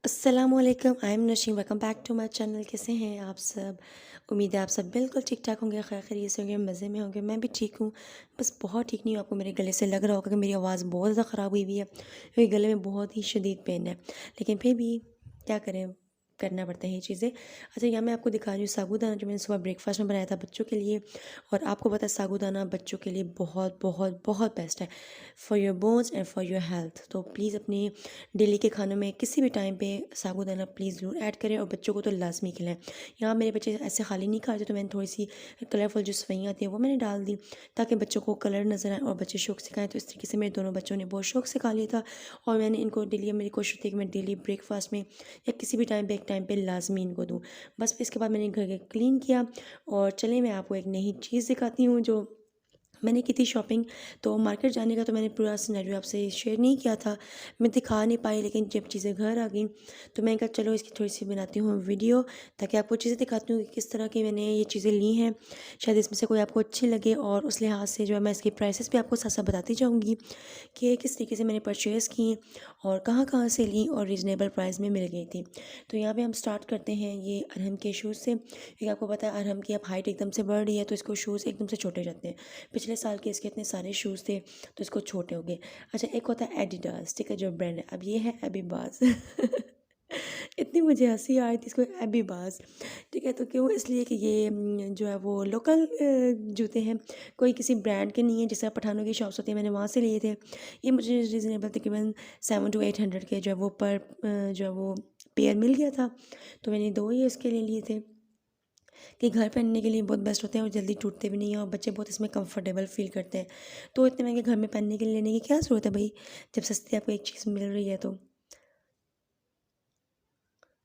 अस्सलामुअलैकुम, I am Nasheem. Welcome back to my channel. कैसे हैं आप सब? उम्मीद है आप सब बिल्कुल ठीक ठाक होंगे, खैर खैरियत से होंगे, मज़े में होंगे। मैं भी ठीक हूँ, बस बहुत ठीक नहीं हूँ। आपको मेरे गले से लग रहा होगा कि मेरी आवाज़ बहुत ज़्यादा ख़राब हुई हुई है, क्योंकि गले में बहुत ही शदीद पेन है। लेकिन फिर भी क्या करें, करना पड़ता है ये चीज़ें। अच्छा, यहाँ मैं आपको दिखा रही हूँ साबूदाना, जो मैंने सुबह ब्रेकफास्ट में बनाया था बच्चों के लिए। और आपको पता है साबूदाना बच्चों के लिए बहुत बहुत बहुत बेस्ट है for your bones and for your health. तो प्लीज़ अपने डेली के खानों में किसी भी टाइम पे साबूदाना प्लीज़ ज़रूर ऐड करें, और बच्चों को तो लाजमी खिलाएं। यहाँ मेरे बच्चे ऐसे खाली नहीं खाते, तो मैंने थोड़ी सी कलरफुल जो सवैयाँ आती हैं वो मैंने डाल दी, ताकि बच्चों को कलर नज़र आए और बच्चे शौक से खाएँ। तो इस तरीके से मेरे दोनों बच्चों ने बहुत शौक से खा लिया था। और मैंने इनको डेली, मेरी कोशिश थी कि मैं डेली ब्रेकफास्ट में या किसी भी टाइम पे एक टाइम पे लाजमी इनको दूँ। बस फिर इसके बाद मैंने घर के क्लीन किया। और चलिए मैं आपको एक नई चीज़ दिखाती हूँ जो मैंने की थी शॉपिंग। तो मार्केट जाने का तो मैंने पूरा सिनेरियो आपसे शेयर नहीं किया था, मैं दिखा नहीं पाई। लेकिन जब चीज़ें घर आ गई तो मैंने कहा चलो इसकी थोड़ी सी बनाती हूँ वीडियो, ताकि आपको चीज़ें दिखाती हूँ कि किस तरह की मैंने ये चीज़ें ली हैं। शायद इसमें से कोई आपको अच्छी लगे, और उस लिहाज से जो है मैं इसकी प्राइसेस भी आपको साथ साथ बताती जाऊँगी कि किस तरीके से मैंने परचेज़ की और कहाँ कहाँ से ली और रीज़नेबल प्राइस में मिल गई थी। तो यहाँ पे हम स्टार्ट करते हैं ये अरहम के शूज़ से, क्योंकि आपको पता है अरहम की अब हाइट एकदम से बढ़ रही है, तो इसको शूज़ एकदम से छोटे जाते हैं। पिछले साल के इसके इतने सारे शूज़ थे, तो इसको छोटे हो गए। अच्छा, एक होता है एडिडास, ठीक है, जो ब्रांड है। अब ये है एबीबास। इतनी मुझे हंसी आई थी इसको, एबीबास, ठीक है। तो क्यों? इसलिए कि ये जो है वो लोकल जूते हैं, कोई किसी ब्रांड के नहीं है। जैसे पठानों की शॉप्स होती है, मैंने वहाँ से लिए थे। ये मुझे रीज़नेबल तकरीबन 700 to 800 के जो है वो पर जो है वो पेयर मिल गया था। तो मैंने दो ही उसके लिए लिए थे कि घर पहनने के लिए बहुत बेस्ट होते हैं और जल्दी टूटते भी नहीं हैं, और बच्चे बहुत इसमें कंफर्टेबल फील करते हैं। तो इतने महंगे घर में पहनने के लिए लेने की क्या ज़रूरत है भाई, जब सस्ती आपको एक चीज़ मिल रही है तो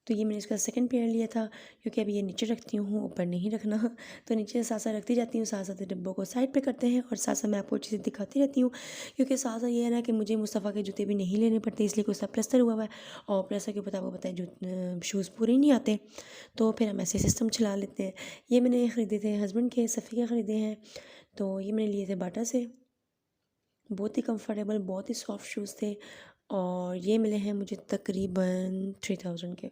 ये मैंने इसका सेकंड पेयर लिया था, क्योंकि अभी ये नीचे रखती हूँ, ऊपर नहीं रखना। तो नीचे साथ साथ रखती जाती हूँ, साथ साथ डिब्बों को साइड पे करते हैं, और साथ साथ मैं आपको चीज़ें दिखाती रहती हूँ। क्योंकि साथ साथ ये है ना कि मुझे मुस्तफ़ा के जूते भी नहीं लेने पड़ते, इसलिए कोई सब प्लस्तर हुआ हुआ है, और प्लस्तर के ऊपर आपको पता है जो शूज़ पूरे नहीं आते, तो फिर हम ऐसे सिस्टम चला लेते हैं। ये मैंने ख़रीदे थे हस्बैंड के, सफ़ी के ख़रीदे हैं। तो ये मैंने लिए थे बाटा से, बहुत ही कंफर्टेबल, बहुत ही सॉफ्ट शूज़ थे, और ये मिले हैं मुझे तकरीबन 3000 के।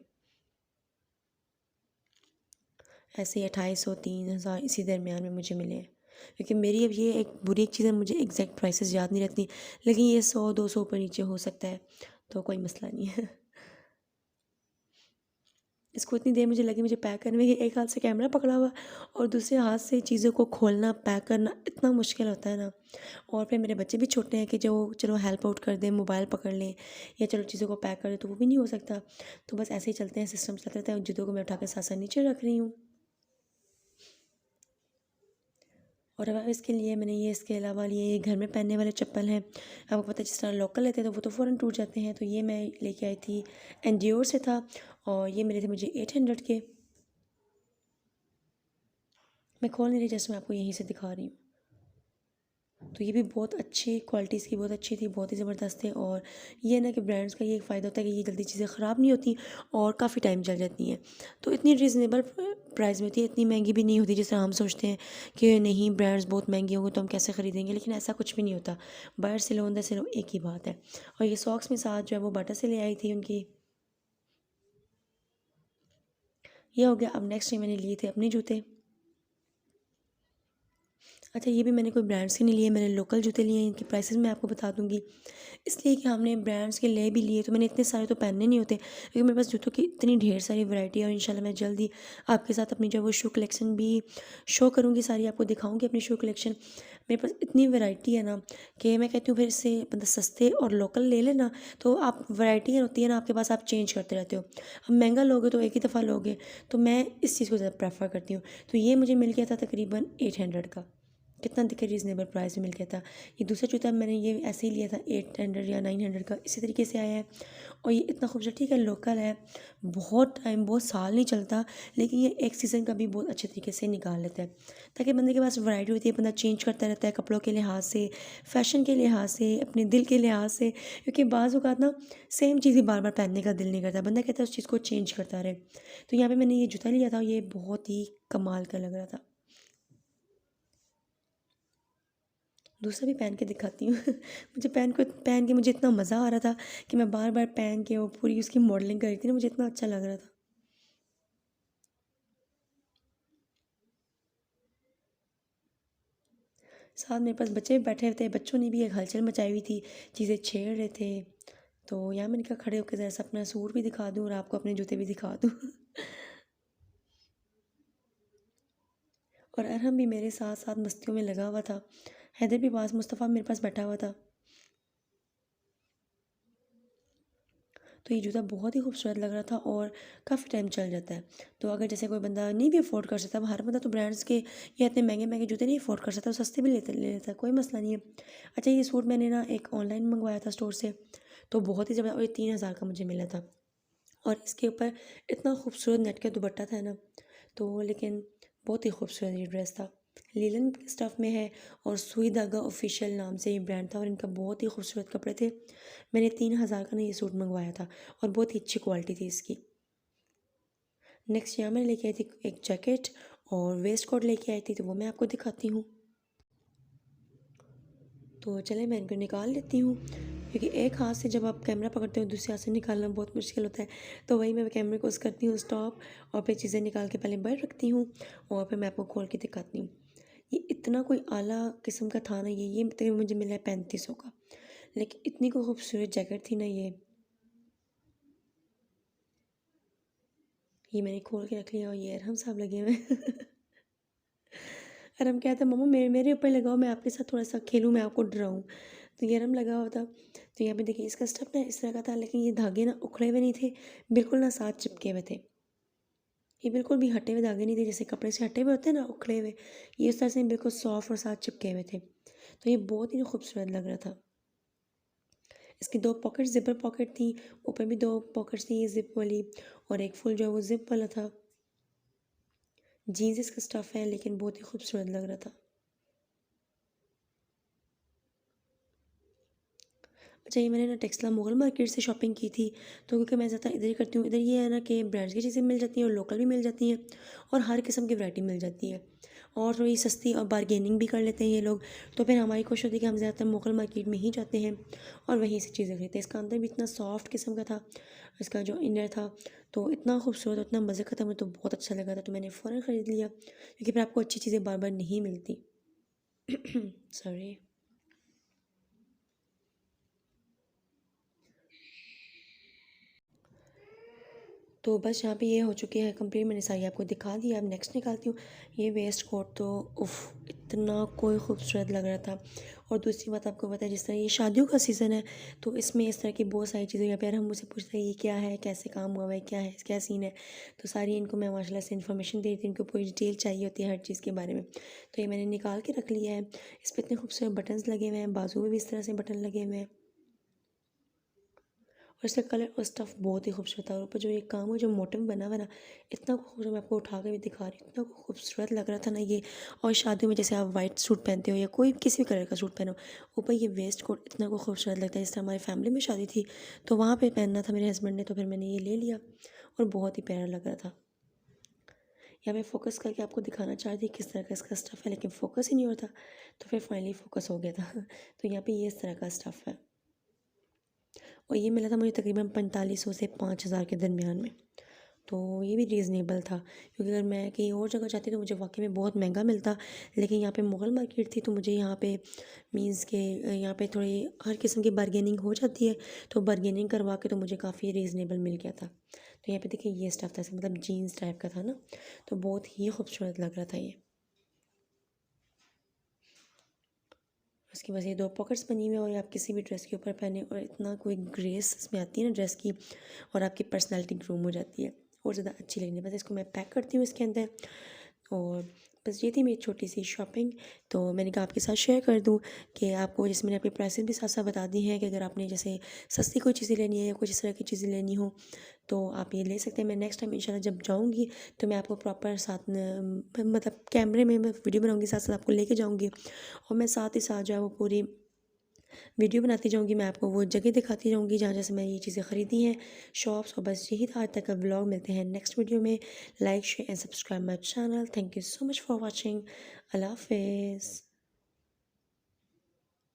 ऐसे ही 2800 3000 इसी दरमियान में मुझे मिले हैं। क्योंकि मेरी अब ये एक बुरी एक चीज़ है, मुझे एग्जैक्ट प्राइसेस याद नहीं रहती, लेकिन ये 100 200 ऊपर नीचे हो सकता है, तो कोई मसला नहीं है। इसको इतनी देर मुझे लगी मुझे पैक करने में, कि एक हाथ से कैमरा पकड़ा हुआ और दूसरे हाथ से चीज़ों को खोलना, पैक करना इतना मुश्किल होता है ना। और फिर मेरे बच्चे भी छोटे हैं कि जो चलो हेल्प आउट कर दें, मोबाइल पकड़ लें या चलो चीज़ों को पैक कर दें, तो वो भी नहीं हो सकता। तो बस ऐसे ही चलते हैं, सिस्टम चलते रहता है। जूतों को मैं उठा के साथ साथ नीचे रख रही हूँ। और अब इसके लिए मैंने ये, इसके अलावा ये घर में पहनने वाले चप्पल हैं। आपको पता है जिस तरह लोकल लेते हैं तो वो तो फ़ौरन टूट जाते हैं। तो ये मैं लेके आई थी, एनजीओ से था, और ये मिले थे मुझे 800 के। मैं खोल नहीं रही, जैसे मैं आपको यहीं से दिखा रही हूँ। तो ये भी बहुत अच्छी क्वालिटी इसकी, बहुत अच्छी थी, बहुत ही ज़बरदस्त थे। और ये ना कि ब्रांड्स का ये एक फ़ायदा होता है कि ये जल्दी चीज़ें ख़राब नहीं होती और काफ़ी टाइम चल जाती हैं। तो इतनी रीज़नेबल प्राइस में थी, इतनी महंगी भी नहीं होती जिस तरह हम सोचते हैं कि नहीं ब्रांड्स बहुत महंगे होंगे तो हम कैसे ख़रीदेंगे, लेकिन ऐसा कुछ भी नहीं होता। बाहर से लो अंदर से लो, एक ही बात है। और ये सॉक्स में साथ जो है वो बाटा से ले आई थी उनकी। ये हो गया। अब नेक्स्ट टाइम मैंने लिए थे अपने जूते। अच्छा, ये भी मैंने कोई ब्रांड्स के नहीं लिए, मैंने लोकल जूते लिए हैं। इनकी प्राइसेस मैं आपको बता दूंगी, इसलिए कि हमने ब्रांड्स के ले भी लिए तो मैंने इतने सारे तो पहनने नहीं होते, क्योंकि मेरे पास जूतों की इतनी ढेर सारी वैरायटी है। और इंशाल्लाह मैं जल्दी आपके साथ अपनी जो है वो शू कलेक्शन भी शो करूँगी, सारी आपको दिखाऊँगी अपनी शू कलेक्शन। मेरे पास इतनी वैरायटी है ना कि मैं कहती हूँ फिर इससे मतलब सस्ते और लोकल ले लेना, तो आप वैरायटी होती है ना आपके पास, आप चेंज करते रहते हो। अब महंगा लोगे तो एक ही दफ़ा लोगे, तो मैं इस चीज़ को ज़्यादा प्रेफर करती हूँ। तो ये मुझे मिल गया था तकरीबन 800 का, कितना दिखे रीज़नेबल प्राइस में मिल गया था। ये दूसरा जूता मैंने ये ऐसे ही लिया था 800 या 900 का, इसी तरीके से आया है। और ये इतना खूबसूरत, ठीक है लोकल है, बहुत टाइम, बहुत साल नहीं चलता, लेकिन ये एक सीज़न का भी बहुत अच्छे तरीके से निकाल लेता है, ताकि बंदे के पास वैरायटी होती है, बंदा चेंज करता रहता है कपड़ों के लिहाज से, फ़ैशन के लिहाज से, अपने दिल के लिहाज से। क्योंकि बाज़ औक़ात ना सेम चीज़ ही बार बार पहनने का दिल नहीं करता, बंदा कहता है उस चीज़ को चेंज करता रहे। तो यहाँ पर मैंने ये जूता लिया था, ये बहुत ही कमाल का लग रहा था। दूसरा भी पहन के दिखाती हूँ। मुझे पहन के मुझे इतना मज़ा आ रहा था कि मैं बार बार पहन के वो पूरी उसकी मॉडलिंग कर रही थी ना, मुझे इतना अच्छा लग रहा था। साथ मेरे पास बच्चे भी बैठे हुए थे, बच्चों ने भी एक हलचल मचाई हुई थी, चीज़ें छेड़ रहे थे। तो यहाँ मैंने कहा खड़े होकर ज़रा सा अपना सूट भी दिखा दूँ और आपको अपने जूते भी दिखा दूँ। और अरहम भी मेरे साथ साथ मस्तियों में लगा हुआ था। हैदर भी पास, मुस्तफ़ा मेरे पास बैठा हुआ था। तो ये जूता बहुत ही खूबसूरत लग रहा था और काफ़ी टाइम चल जाता है। तो अगर जैसे कोई बंदा नहीं भी अफोर्ड कर सकता, अब हर बंदा तो ब्रांड्स के या इतने महंगे महंगे जूते नहीं अफोर्ड कर सकता, तो सस्ते भी ले लेता है, कोई मसला नहीं है। अच्छा, ये सूट मैंने ना एक ऑनलाइन मंगवाया था स्टोर से, तो बहुत ही ज़बरदस्त, और ये 3,000 का मुझे मिला था। और इसके ऊपर इतना खूबसूरत नेट का दुपट्टा था ना, तो लेकिन बहुत ही खूबसूरत ये ड्रेस था। लीलन स्टफ़ में है और सुई धागा ऑफिशियल नाम से ये ब्रांड था और इनका बहुत ही खूबसूरत कपड़े थे। मैंने 3,000 का ना ये सूट मंगवाया था और बहुत ही अच्छी क्वालिटी थी इसकी। नेक्स्ट यहाँ मैंने लेके आई थी एक जैकेट और वेस्ट कोट लेके आई थी, तो वो मैं आपको दिखाती हूँ। तो चले मैं इनको निकाल लेती हूँ, क्योंकि एक हाथ से जब आप कैमरा पकड़ते हो दूसरे हाथ से निकालना बहुत मुश्किल होता है। तो वही मैं कैमरे को उस करती हूँ स्टॉप, और फिर चीज़ें निकाल के पहले बाहर रखती हूँ और फिर मैं आपको खोल के दिखाती हूँ। ये इतना कोई आला किस्म का था ना, ये तकरीबन मुझे मिला है 3500 का, लेकिन इतनी कोई खूबसूरत जैकेट थी ना ये मैंने खोल के रख लिया और ये अरहम साहब लगे हुए हैं। अरहम कहता है मम्मा मेरे मेरे ऊपर लगाओ, मैं आपके साथ थोड़ा सा खेलूँ, मैं आपको डराऊँ। तो ये अरहम लगा हुआ था। तो यहाँ पे देखिए इसका स्टफ ना इस तरह का था, लेकिन ये धागे ना उखड़े हुए नहीं थे, बिल्कुल ना साथ चिपके हुए थे। ये बिल्कुल भी हटे हुए धागे नहीं थे, जैसे कपड़े से हटे हुए होते हैं ना उखड़े हुए, ये इस तरह से बिल्कुल सॉफ्ट और साथ चिपके हुए थे। तो ये बहुत ही खूबसूरत लग रहा था। इसकी दो पॉकेट, ज़िपर पॉकेट थी, ऊपर भी दो पॉकेट्स थी ये ज़िप वाली, और एक फुल जो है वो ज़िप वाला था। जीन्स इसका स्टफ़ है, लेकिन बहुत ही खूबसूरत लग रहा था। अच्छा, ये मैंने ना टेक्सला मुगल मार्केट से शॉपिंग की थी, तो क्योंकि मैं ज़्यादा इधर ही करती हूँ, इधर ये है ना कि ब्रांड्स की चीज़ें मिल जाती हैं और लोकल भी मिल जाती हैं और हर किस्म की वैरायटी मिल जाती है, और थोड़ी सस्ती, और बारगेनिंग भी कर लेते हैं ये लोग। तो फिर हमारी कोशिश होती है कि हम ज़्यादातर मुगल मार्केट में ही जाते हैं और वहीं से चीज़ें खरीदते हैं। इसका अंदर भी इतना सॉफ्ट किस्म का था, इसका जो इनर था तो इतना खूबसूरत, इतना मज़े का था, मुझे तो बहुत अच्छा लगा था, तो मैंने फ़ौरन ख़रीद लिया, क्योंकि फिर आपको अच्छी चीज़ें बार बार नहीं मिलती। सॉरी। तो बस यहाँ पे ये हो चुकी है कंप्लीट, मैंने सारी आपको दिखा दी। अब नेक्स्ट निकालती हूँ। ये वेस्ट कोट तो उफ़ इतना कोई खूबसूरत लग रहा था। और दूसरी बात आपको पता है, जिस तरह ये शादियों का सीज़न है, तो इसमें इस तरह की बहुत सारी चीज़ें, या फिर हम मुझसे पूछते हैं ये क्या है, कैसे काम हुआ है, क्या है, क्या सीन है, तो सारी इनको मैं माशाल्लाह से इन्फॉर्मेशन दे देती हूँ, इनको पूरी डिटेल चाहिए होती है हर चीज़ के बारे में। तो ये मैंने निकाल के रख लिया है। इस पर इतने खूबसूरत बटन्स लगे हुए हैं, बाजू में भी इस तरह से बटन लगे हुए हैं, और इसका कलर और स्टफ़ बहुत ही खूबसूरत था, और ऊपर जो ये काम है, जो मोटिव बना हुआ है ना, इतना खूबसूरत, मैं आपको उठा के भी दिखा रही हूँ, इतना खूबसूरत लग रहा था ना ये। और शादियों में जैसे आप वाइट सूट पहनते हो या कोई किसी भी कलर का सूट पहनो, ऊपर ये वेस्ट कोट इतना को खूबसूरत लगता है। जैसे हमारी फैमिली में शादी थी, तो वहाँ पर पहनना था मेरे हस्बैंड ने, तो फिर मैंने ये ले लिया और बहुत ही प्यारा लग रहा था। या मैं फ़ोकस करके आपको दिखाना चाह रही थी किस तरह का इसका स्टफ़ है, लेकिन फ़ोकस ही नहीं होता, तो फिर फाइनली फ़ोकस हो गया था। तो यहाँ पे ये इस तरह का स्टफ़ है, और ये मिला था मुझे तकरीबन 4500 से 5,000 के दरमियान में। तो ये भी रीज़नेबल था, क्योंकि अगर मैं कहीं और जगह जाती तो मुझे वाकई में बहुत महंगा मिलता, लेकिन यहाँ पे मुग़ल मार्केट थी, तो मुझे यहाँ पे मीन्स के यहाँ पे थोड़ी हर किस्म की बारगेनिंग हो जाती है, तो बारगेनिंग करवा के तो मुझे काफ़ी रीज़नेबल मिल गया था। तो यहाँ पे देखिए ये स्टफ़ था, इसका मतलब जीन्स टाइप का था ना, तो बहुत ही खूबसूरत लग रहा था ये। उसकी बस ये दो पॉकेट्स बनी हुई है, और आप किसी भी ड्रेस के ऊपर पहने, और इतना कोई ग्रेस इसमें आती है ना ड्रेस की, और आपकी पर्सनैलिटी ग्रूम हो जाती है और ज़्यादा अच्छी लगनी है। बस इसको मैं पैक करती हूँ इसके अंदर, और बस ये थी मेरी छोटी सी शॉपिंग। तो मैंने कहा आपके साथ शेयर कर दूँ कि आपको, जैसे मैंने अपने प्राइसेस भी साथ साथ बता दी हैं, कि अगर आपने जैसे सस्ती कोई चीज़ें लेनी है या कुछ इस तरह की चीज़ें लेनी हो, तो आप ये ले सकते हैं। मैं नेक्स्ट टाइम इंशाल्लाह जब जाऊँगी, तो मैं आपको प्रॉपर साथ मतलब कैमरे में मैं वीडियो बनाऊँगी, साथ साथ आपको लेके जाऊँगी, और मैं साथ ही साथ जो है वो पूरी वीडियो बनाती जाऊँगी, मैं आपको वो जगह दिखाती जाऊँगी जहाँ जैसे मैंने ये चीज़ें ख़रीदी हैं, शॉप्स। और बस यही था आज तक का व्लॉग। मिलते हैं नेक्स्ट वीडियो में। Like share and subscribe my channel. Thank you so much for watching. अल्लाह हाफिज़।